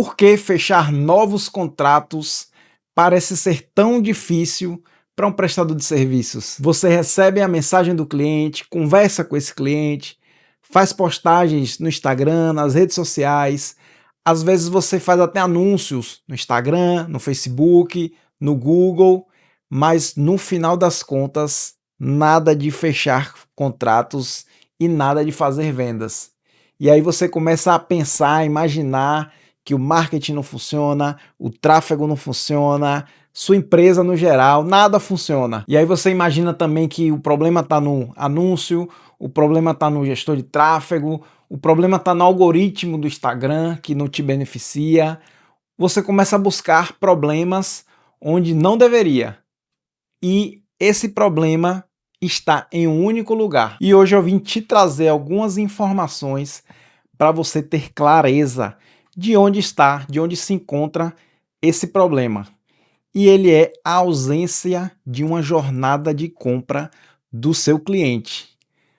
Por que fechar novos contratos parece ser tão difícil para um prestador de serviços? Você recebe a mensagem do cliente, conversa com esse cliente, faz postagens no Instagram, nas redes sociais, às vezes você faz até anúncios no Instagram, no Facebook, no Google, mas no final das contas, nada de fechar contratos e nada de fazer vendas. E aí você começa a pensar, a imaginar que o marketing não funciona, o tráfego não funciona, sua empresa no geral, nada funciona. E aí você imagina também que o problema está no anúncio, o problema está no gestor de tráfego, o problema está no algoritmo do Instagram que não te beneficia. Você começa a buscar problemas onde não deveria. E esse problema está em um único lugar. E hoje eu vim te trazer algumas informações para você ter clareza de onde está, de onde se encontra esse problema. E ele é a ausência de uma jornada de compra do seu cliente.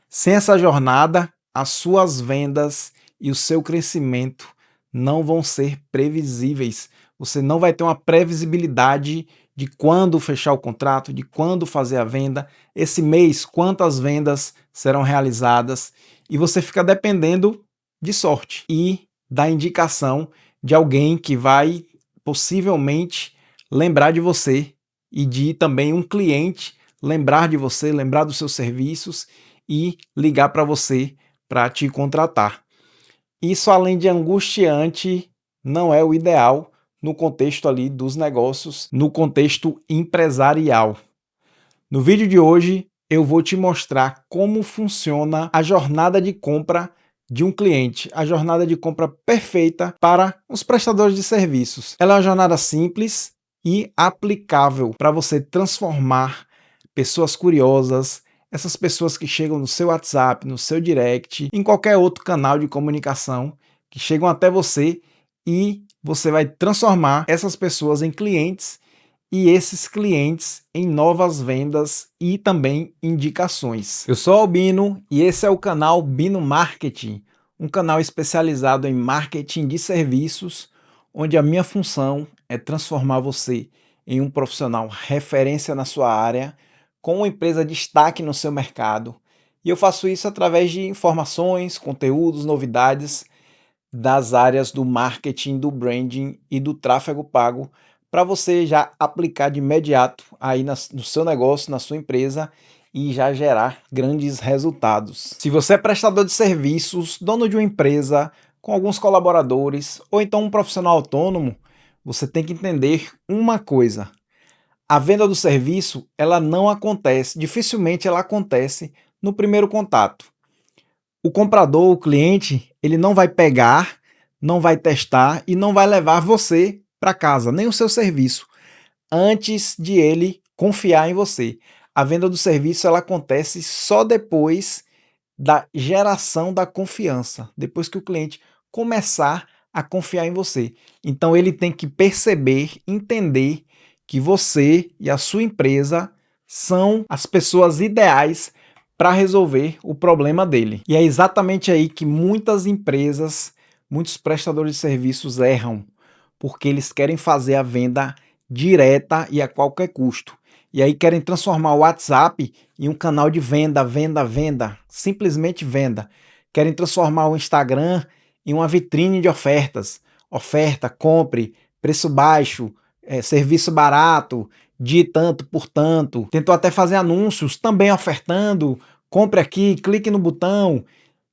Sem essa jornada, as suas vendas e o seu crescimento não vão ser previsíveis. Você não vai ter uma previsibilidade de quando fechar o contrato, de quando fazer a venda, esse mês quantas vendas serão realizadas, e você fica dependendo de sorte e da indicação de alguém que vai possivelmente lembrar de você e de também um cliente lembrar de você, lembrar dos seus serviços e ligar para você para te contratar. Isso, além de angustiante, não é o ideal no contexto ali dos negócios, no contexto empresarial. No vídeo de hoje, eu vou te mostrar como funciona a jornada de compra de um cliente, a jornada de compra perfeita para os prestadores de serviços. Ela é uma jornada simples e aplicável para você transformar pessoas curiosas, essas pessoas que chegam no seu WhatsApp, no seu direct, em qualquer outro canal de comunicação, que chegam até você, e você vai transformar essas pessoas em clientes e esses clientes em novas vendas e também indicações. Eu sou Albino e esse é o canal Bino Marketing, um canal especializado em marketing de serviços, onde a minha função é transformar você em um profissional referência na sua área, com uma empresa de destaque no seu mercado. E eu faço isso através de informações, conteúdos, novidades das áreas do marketing, do branding e do tráfego pago, para você já aplicar de imediato aí no seu negócio, na sua empresa, e já gerar grandes resultados. Se você é prestador de serviços, dono de uma empresa, com alguns colaboradores, ou então um profissional autônomo, você tem que entender uma coisa: a venda do serviço, ela não acontece, dificilmente ela acontece no primeiro contato. O comprador, o cliente, ele não vai pegar, não vai testar e não vai levar você para casa, nem o seu serviço, antes de ele confiar em você. A venda do serviço, ela acontece só depois da geração da confiança, depois que o cliente começar a confiar em você. Então ele tem que perceber, entender que você e a sua empresa são as pessoas ideais para resolver o problema dele. E é exatamente aí que muitas empresas, muitos prestadores de serviços erram, porque eles querem fazer a venda direta e a qualquer custo. E aí querem transformar o WhatsApp em um canal de venda, venda, venda, simplesmente venda. Querem transformar o Instagram em uma vitrine de ofertas. Oferta, compre, preço baixo, serviço barato, de tanto por tanto. Tentou até fazer anúncios também ofertando, compre aqui, clique no botão,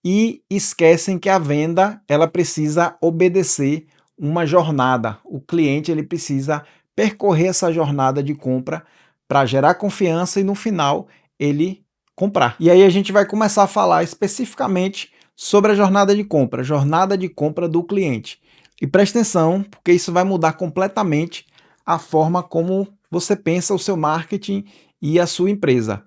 e esquecem que a venda ela precisa obedecer uma jornada. O cliente ele precisa percorrer essa jornada de compra para gerar confiança e no final ele comprar. E aí a gente vai começar a falar especificamente sobre a jornada de compra do cliente. E preste atenção, porque isso vai mudar completamente a forma como você pensa o seu marketing e a sua empresa.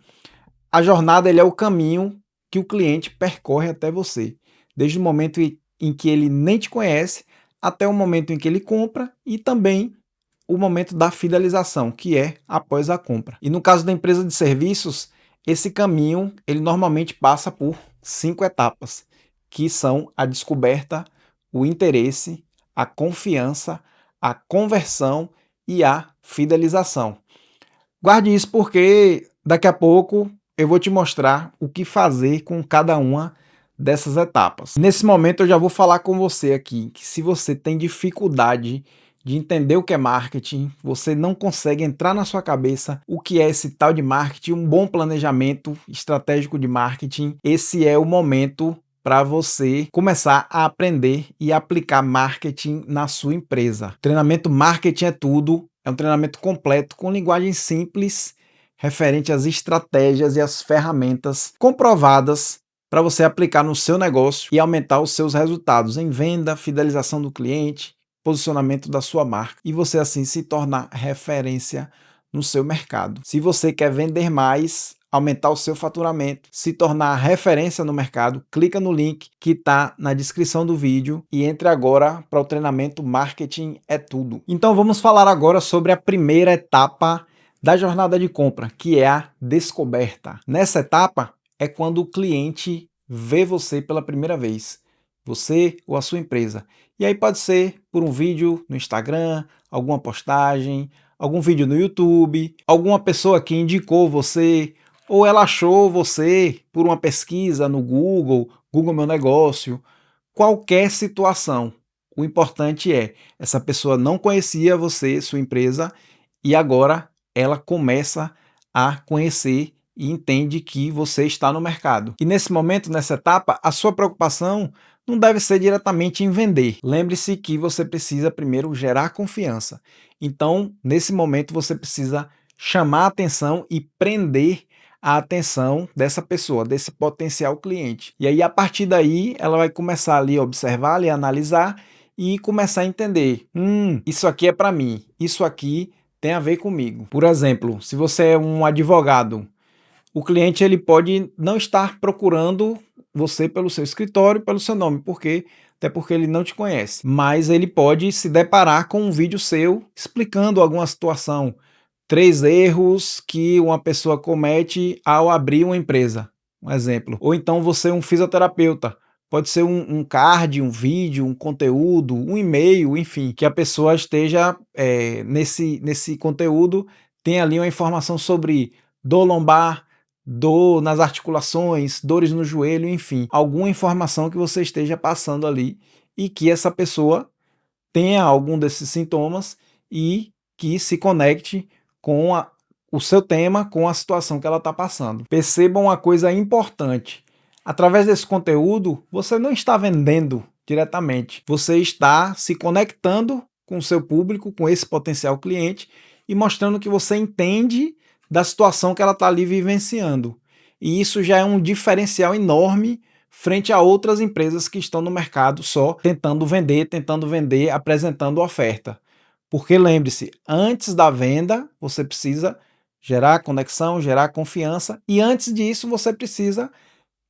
A jornada ele é o caminho que o cliente percorre até você, desde o momento em que ele nem te conhece até o momento em que ele compra e também o momento da fidelização, que é após a compra. E no caso da empresa de serviços, esse caminho ele normalmente passa por 5 etapas, que são a descoberta, o interesse, a confiança, a conversão e a fidelização. Guarde isso porque daqui a pouco eu vou te mostrar o que fazer com cada uma dessas etapas. Nesse momento eu já vou falar com você aqui que se você tem dificuldade de entender o que é marketing, você não consegue entrar na sua cabeça o que é esse tal de marketing, um bom planejamento estratégico de marketing, esse é o momento para você começar a aprender e aplicar marketing na sua empresa. Treinamento Marketing é Tudo é um treinamento completo com linguagem simples, referente às estratégias e às ferramentas comprovadas para você aplicar no seu negócio e aumentar os seus resultados em venda, fidelização do cliente, posicionamento da sua marca e você assim se tornar referência no seu mercado. Se você quer vender mais, aumentar o seu faturamento, se tornar referência no mercado, clica no link que está na descrição do vídeo e entre agora para o treinamento Marketing é Tudo. Então vamos falar agora sobre a primeira etapa da jornada de compra, que é a descoberta. Nessa etapa é quando o cliente vê você pela primeira vez, você ou a sua empresa. E aí pode ser por um vídeo no Instagram, alguma postagem, algum vídeo no YouTube, alguma pessoa que indicou você, ou ela achou você por uma pesquisa no Google, Google Meu Negócio, qualquer situação. O importante é, essa pessoa não conhecia você, sua empresa, e agora ela começa a conhecer e entende que você está no mercado. E nesse momento, nessa etapa, a sua preocupação não deve ser diretamente em vender. Lembre-se que você precisa primeiro gerar confiança. Então, nesse momento, você precisa chamar a atenção e prender a atenção dessa pessoa, desse potencial cliente. E aí, a partir daí, ela vai começar ali a observar, ali a analisar e começar a entender, isso aqui é para mim, isso aqui tem a ver comigo. Por exemplo, se você é um advogado, o cliente ele pode não estar procurando você pelo seu escritório, pelo seu nome, até porque ele não te conhece, mas ele pode se deparar com um vídeo seu explicando alguma situação, 3 erros que uma pessoa comete ao abrir uma empresa, um exemplo. Ou então você é um fisioterapeuta, pode ser um card, um vídeo, um conteúdo, um e-mail, enfim, que a pessoa esteja nesse conteúdo, tem ali uma informação sobre dor lombar, dor nas articulações, dores no joelho, enfim, alguma informação que você esteja passando ali e que essa pessoa tenha algum desses sintomas e que se conecte com o seu tema, com a situação que ela está passando. Percebam uma coisa importante. Através desse conteúdo, você não está vendendo diretamente. Você está se conectando com o seu público, com esse potencial cliente e mostrando que você entende da situação que ela está ali vivenciando. E isso já é um diferencial enorme frente a outras empresas que estão no mercado só tentando vender, apresentando oferta. Porque lembre-se, antes da venda, você precisa gerar conexão, gerar confiança e antes disso você precisa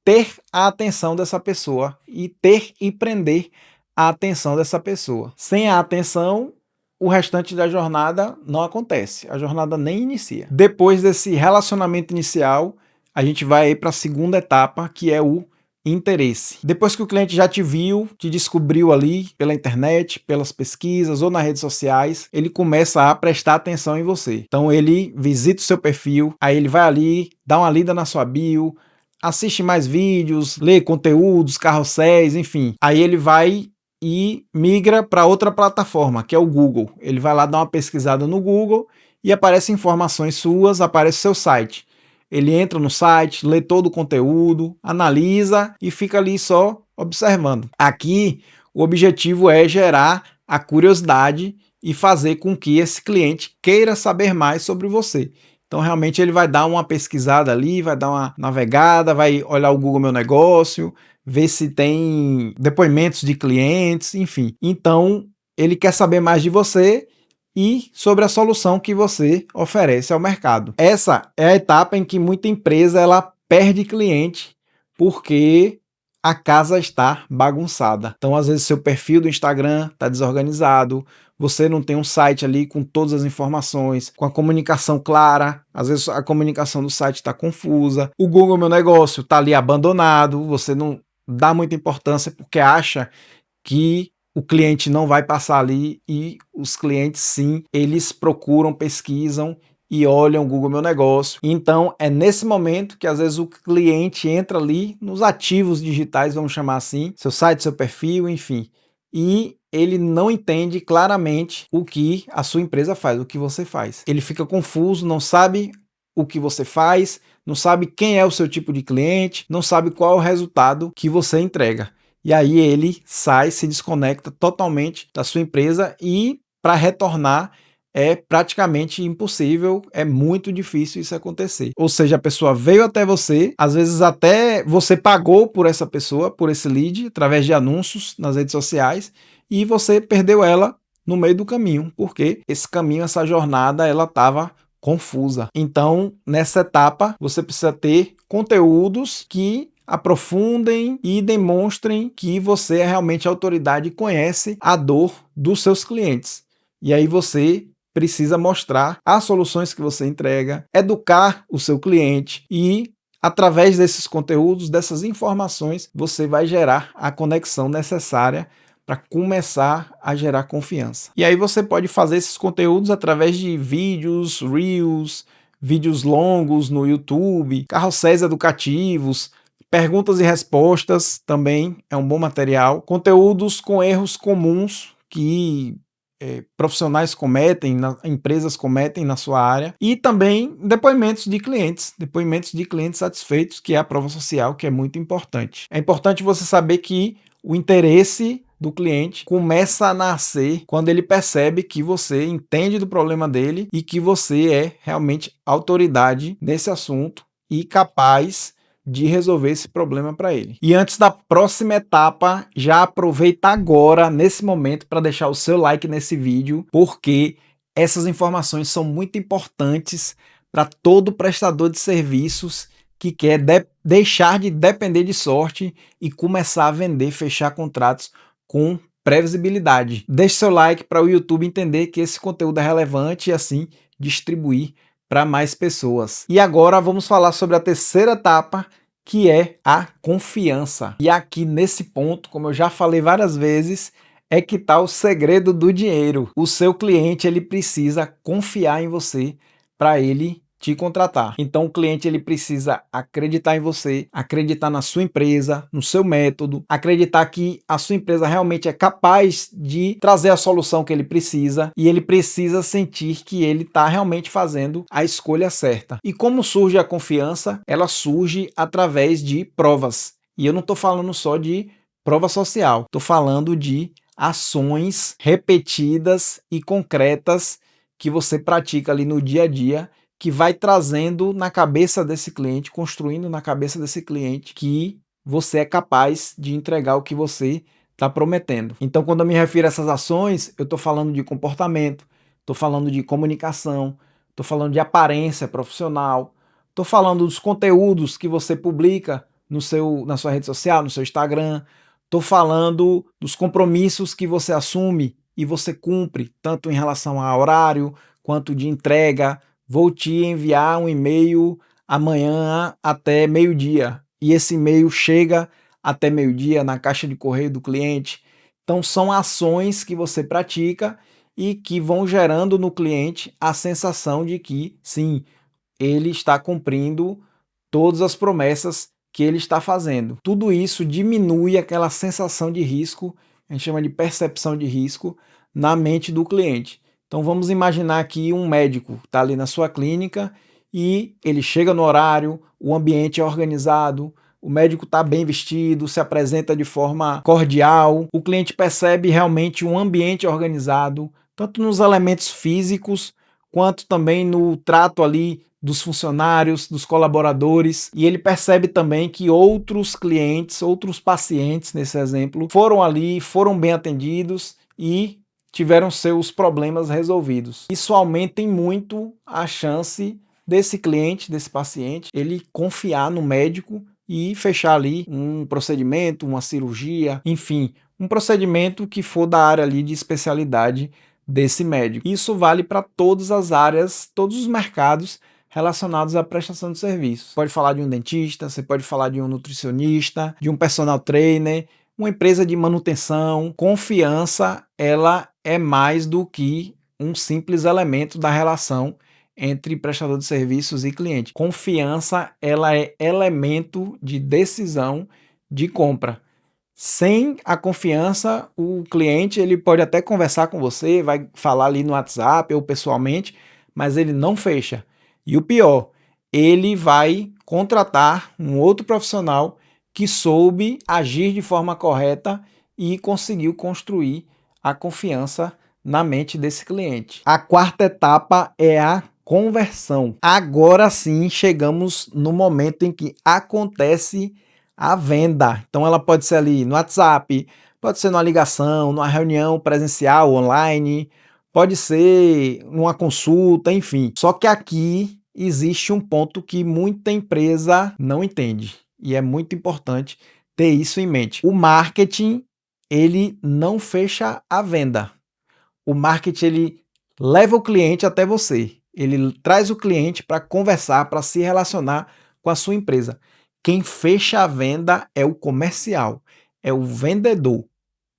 ter a atenção dessa pessoa e ter e prender a atenção dessa pessoa. Sem a atenção, o restante da jornada não acontece, a jornada nem inicia. Depois desse relacionamento inicial, a gente vai para a segunda etapa, que é o interesse. Depois que o cliente já te viu, te descobriu ali pela internet, pelas pesquisas ou nas redes sociais, ele começa a prestar atenção em você. Então ele visita o seu perfil, aí ele vai ali, dá uma lida na sua bio, assiste mais vídeos, lê conteúdos, carrosséis, enfim. Aí ele vai e migra para outra plataforma, que é o Google. Ele vai lá dar uma pesquisada no Google e aparecem informações suas, aparece o seu site. Ele entra no site, lê todo o conteúdo, analisa e fica ali só observando. Aqui, o objetivo é gerar a curiosidade e fazer com que esse cliente queira saber mais sobre você. Então, realmente, ele vai dar uma pesquisada ali, vai dar uma navegada, vai olhar o Google Meu Negócio, ver se tem depoimentos de clientes, enfim. Então, ele quer saber mais de você e sobre a solução que você oferece ao mercado. Essa é a etapa em que muita empresa ela perde cliente porque a casa está bagunçada. Então, às vezes, seu perfil do Instagram está desorganizado, você não tem um site ali com todas as informações, com a comunicação clara, às vezes a comunicação do site está confusa, o Google Meu Negócio está ali abandonado, você não dá muita importância porque acha que o cliente não vai passar ali, e os clientes sim, eles procuram, pesquisam e olham o Google Meu Negócio. Então é nesse momento que às vezes o cliente entra ali nos ativos digitais, vamos chamar assim, seu site, seu perfil, enfim, e ele não entende claramente o que a sua empresa faz, o que você faz. Ele fica confuso, não sabe o que você faz, não sabe quem é o seu tipo de cliente, não sabe qual é o resultado que você entrega. E aí ele sai, se desconecta totalmente da sua empresa, e para retornar é praticamente impossível, é muito difícil isso acontecer. Ou seja, a pessoa veio até você, às vezes até você pagou por essa pessoa, por esse lead, através de anúncios nas redes sociais, e você perdeu ela no meio do caminho, porque esse caminho, essa jornada, ela estava confusa. Então, nessa etapa, você precisa ter conteúdos que aprofundem e demonstrem que você é realmente autoridade e conhece a dor dos seus clientes. E aí você precisa mostrar as soluções que você entrega, educar o seu cliente, e através desses conteúdos, dessas informações, você vai gerar a conexão necessária para começar a gerar confiança. E aí você pode fazer esses conteúdos através de vídeos, reels, vídeos longos no YouTube, carrosséis educativos, perguntas e respostas também é um bom material, conteúdos com erros comuns que profissionais cometem, empresas cometem na sua área, e também depoimentos de clientes satisfeitos, que é a prova social, que é muito importante. É importante você saber que o interesse do cliente começa a nascer quando ele percebe que você entende do problema dele e que você é realmente autoridade nesse assunto e capaz de resolver esse problema para ele. E antes da próxima etapa, já aproveita agora, nesse momento, para deixar o seu like nesse vídeo, porque essas informações são muito importantes para todo prestador de serviços que quer deixar de depender de sorte e começar a vender, fechar contratos com previsibilidade. Deixe seu like para o YouTube entender que esse conteúdo é relevante e assim distribuir para mais pessoas. E agora vamos falar sobre a terceira etapa, que é a confiança. E aqui nesse ponto, como eu já falei várias vezes, é que está o segredo do dinheiro. O seu cliente, ele precisa confiar em você para ele te contratar. Então o cliente, ele precisa acreditar em você, acreditar na sua empresa, no seu método, acreditar que a sua empresa realmente é capaz de trazer a solução que ele precisa, e ele precisa sentir que ele está realmente fazendo a escolha certa. E como surge a confiança? Ela surge através de provas. E eu não estou falando só de prova social, estou falando de ações repetidas e concretas que você pratica ali no dia a dia, que vai trazendo na cabeça desse cliente, construindo na cabeça desse cliente que você é capaz de entregar o que você está prometendo. Então, quando eu me refiro a essas ações, eu estou falando de comportamento, estou falando de comunicação, estou falando de aparência profissional, estou falando dos conteúdos que você publica na sua rede social, no seu Instagram, estou falando dos compromissos que você assume e você cumpre, tanto em relação a horário quanto de entrega. Vou te enviar um e-mail amanhã até meio-dia, e esse e-mail chega até meio-dia na caixa de correio do cliente. Então são ações que você pratica e que vão gerando no cliente a sensação de que sim, ele está cumprindo todas as promessas que ele está fazendo. Tudo isso diminui aquela sensação de risco, a gente chama de percepção de risco, na mente do cliente. Então vamos imaginar aqui um médico está ali na sua clínica e ele chega no horário, o ambiente é organizado, o médico está bem vestido, se apresenta de forma cordial, o cliente percebe realmente um ambiente organizado, tanto nos elementos físicos quanto também no trato ali dos funcionários, dos colaboradores, e ele percebe também que outros clientes, outros pacientes, nesse exemplo, foram ali, foram bem atendidos e tiveram seus problemas resolvidos. Isso aumenta em muito a chance desse cliente, desse paciente, ele confiar no médico e fechar ali um procedimento, uma cirurgia, enfim, um procedimento que for da área ali de especialidade desse médico. Isso vale para todas as áreas, todos os mercados relacionados à prestação de serviços. Você pode falar de um dentista, você pode falar de um nutricionista, de um personal trainer, uma empresa de manutenção. Confiança, ela é mais do que um simples elemento da relação entre prestador de serviços e cliente. Confiança, ela é elemento de decisão de compra. Sem a confiança, o cliente ele pode até conversar com você, vai falar ali no WhatsApp ou pessoalmente, mas ele não fecha. E o pior, ele vai contratar um outro profissional que soube agir de forma correta e conseguiu construir a confiança na mente desse cliente. A quarta etapa é a conversão. Agora sim chegamos no momento em que acontece a venda. Então ela pode ser ali no WhatsApp, pode ser numa ligação, numa reunião presencial, online, pode ser numa consulta, enfim. Só que aqui existe um ponto que muita empresa não entende e é muito importante ter isso em mente. O marketing, ele não fecha a venda. O marketing, ele leva o cliente até você. Ele traz o cliente para conversar, para se relacionar com a sua empresa. Quem fecha a venda é o comercial, é o vendedor.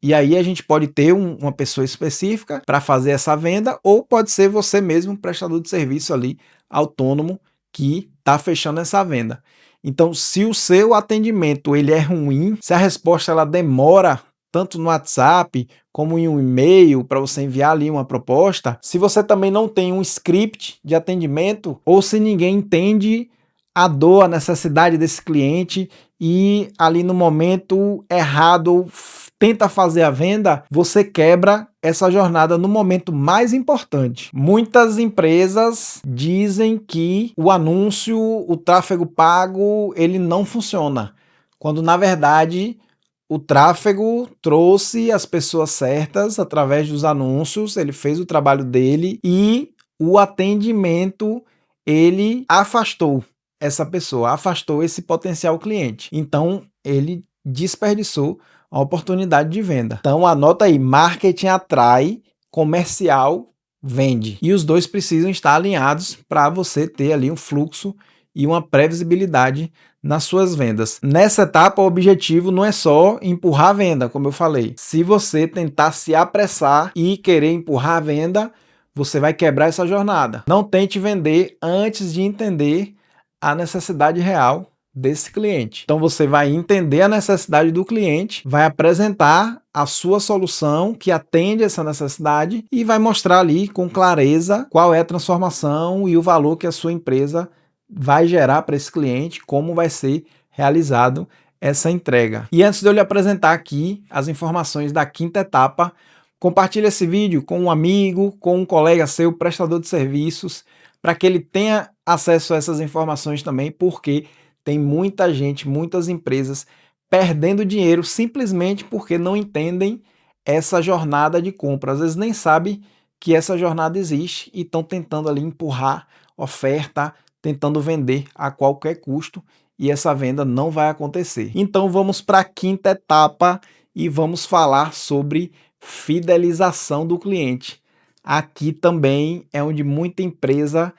E aí a gente pode ter uma pessoa específica para fazer essa venda, ou pode ser você mesmo, um prestador de serviço ali, autônomo, que está fechando essa venda. Então, se o seu atendimento ele é ruim, se a resposta ela demora tanto no WhatsApp como em um e-mail para você enviar ali uma proposta, se você também não tem um script de atendimento, ou se ninguém entende a dor, a necessidade desse cliente e ali no momento errado tenta fazer a venda, você quebra essa jornada no momento mais importante. Muitas empresas dizem que o anúncio, o tráfego pago, ele não funciona, quando na verdade o tráfego trouxe as pessoas certas através dos anúncios, ele fez o trabalho dele e o atendimento, ele afastou essa pessoa, afastou esse potencial cliente. Então, ele desperdiçou a oportunidade de venda. Então, anota aí, marketing atrai, comercial vende. E os dois precisam estar alinhados para você ter ali um fluxo e uma previsibilidade nas suas vendas. Nessa etapa, o objetivo não é só empurrar a venda, como eu falei. Se você tentar se apressar e querer empurrar a venda, você vai quebrar essa jornada. Não tente vender antes de entender a necessidade real desse cliente. Então você vai entender a necessidade do cliente, vai apresentar a sua solução que atende essa necessidade e vai mostrar ali com clareza qual é a transformação e o valor que a sua empresa vai gerar para esse cliente, como vai ser realizado essa entrega. E antes de eu lhe apresentar aqui as informações da quinta etapa, compartilhe esse vídeo com um amigo, com um colega seu, prestador de serviços, para que ele tenha acesso a essas informações também, porque tem muita gente, muitas empresas perdendo dinheiro simplesmente porque não entendem essa jornada de compra. Às vezes nem sabem que essa jornada existe e estão tentando ali empurrar oferta, tentando vender a qualquer custo e essa venda não vai acontecer. Então vamos para a quinta etapa e vamos falar sobre fidelização do cliente. Aqui também é onde muita empresa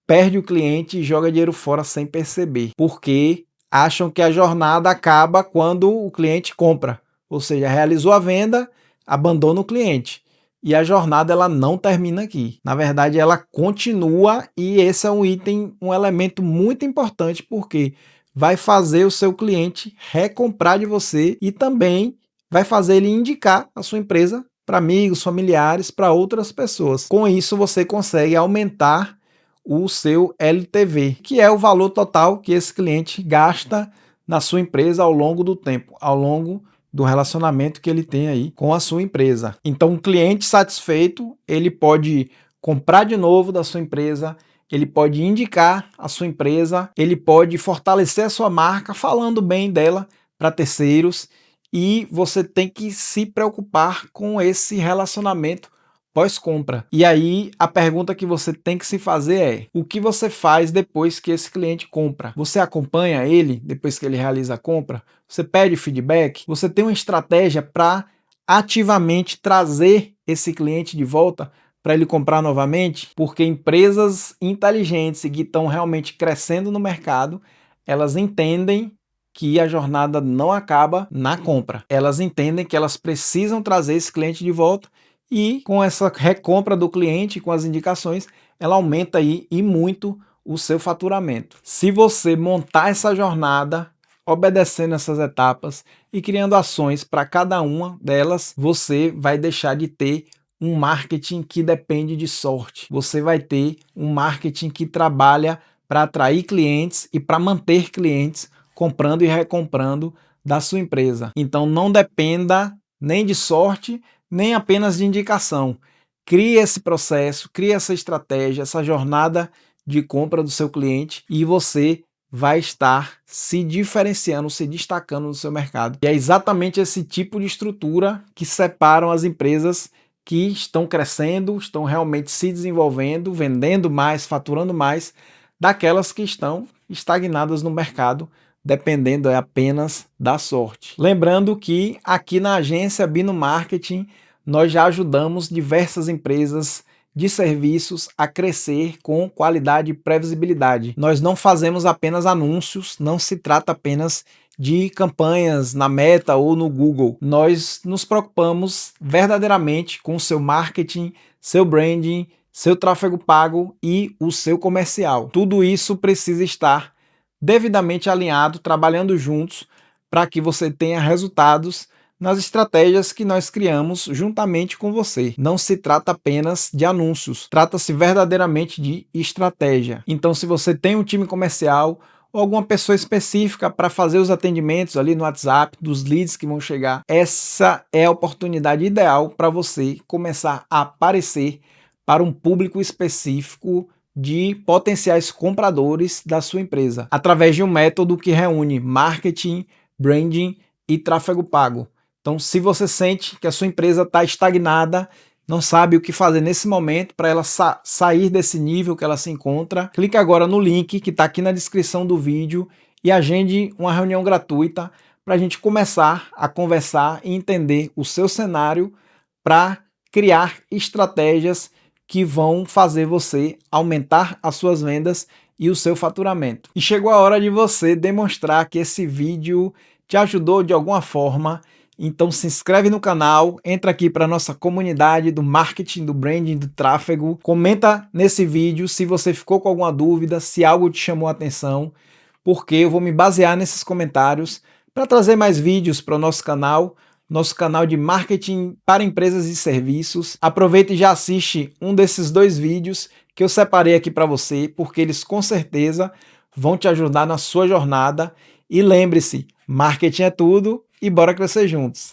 perde o cliente e joga dinheiro fora sem perceber, porque acham que a jornada acaba quando o cliente compra, ou seja, realizou a venda, abandona o cliente. E a jornada ela não termina aqui. Na verdade, ela continua e esse é um item, um elemento muito importante, porque vai fazer o seu cliente recomprar de você e também vai fazer ele indicar a sua empresa para amigos, familiares, para outras pessoas. Com isso, você consegue aumentar o seu LTV, que é o valor total que esse cliente gasta na sua empresa ao longo do tempo, ao longo do relacionamento que ele tem aí com a sua empresa. Então, um cliente satisfeito, ele pode comprar de novo da sua empresa, ele pode indicar a sua empresa, ele pode fortalecer a sua marca falando bem dela para terceiros, e você tem que se preocupar com esse relacionamento pós-compra. E aí a pergunta que você tem que se fazer é: o que você faz depois que esse cliente compra? Você acompanha ele depois que ele realiza a compra? Você pede feedback? Você tem uma estratégia para ativamente trazer esse cliente de volta para ele comprar novamente? Porque empresas inteligentes e que estão realmente crescendo no mercado, elas entendem que a jornada não acaba na compra. Elas entendem que elas precisam trazer esse cliente de volta e com essa recompra do cliente, com as indicações, ela aumenta aí e muito o seu faturamento. Se você montar essa jornada, obedecendo essas etapas e criando ações para cada uma delas, você vai deixar de ter um marketing que depende de sorte. Você vai ter um marketing que trabalha para atrair clientes e para manter clientes comprando e recomprando da sua empresa. Então não dependa nem de sorte, nem apenas de indicação. Crie esse processo, crie essa estratégia, essa jornada de compra do seu cliente e você vai estar se diferenciando, se destacando no seu mercado. E é exatamente esse tipo de estrutura que separam as empresas que estão crescendo, estão realmente se desenvolvendo, vendendo mais, faturando mais, daquelas que estão estagnadas no mercado, dependendo apenas da sorte. Lembrando que aqui na agência Bino Marketing nós já ajudamos diversas empresas de serviços a crescer com qualidade e previsibilidade. Nós não fazemos apenas anúncios, não se trata apenas de campanhas na Meta ou no Google. Nós nos preocupamos verdadeiramente com o seu marketing, seu branding, seu tráfego pago e o seu comercial. Tudo isso precisa estar devidamente alinhado, trabalhando juntos para que você tenha resultados nas estratégias que nós criamos juntamente com você. Não se trata apenas de anúncios, trata-se verdadeiramente de estratégia. Então, se você tem um time comercial ou alguma pessoa específica para fazer os atendimentos ali no WhatsApp, dos leads que vão chegar, essa é a oportunidade ideal para você começar a aparecer para um público específico de potenciais compradores da sua empresa, através de um método que reúne marketing, branding e tráfego pago. Então, se você sente que a sua empresa está estagnada, não sabe o que fazer nesse momento para ela sair desse nível que ela se encontra, clique agora no link que está aqui na descrição do vídeo e agende uma reunião gratuita para a gente começar a conversar e entender o seu cenário para criar estratégias que vão fazer você aumentar as suas vendas e o seu faturamento. E chegou a hora de você demonstrar que esse vídeo te ajudou de alguma forma. Então se inscreve no canal, entra aqui para a nossa comunidade do marketing, do branding, do tráfego. Comenta nesse vídeo se você ficou com alguma dúvida, se algo te chamou a atenção, porque eu vou me basear nesses comentários para trazer mais vídeos para o nosso canal de marketing para empresas e serviços. Aproveita e já assiste um desses 2 vídeos que eu separei aqui para você, porque eles com certeza vão te ajudar na sua jornada. E lembre-se, marketing é tudo e bora crescer juntos!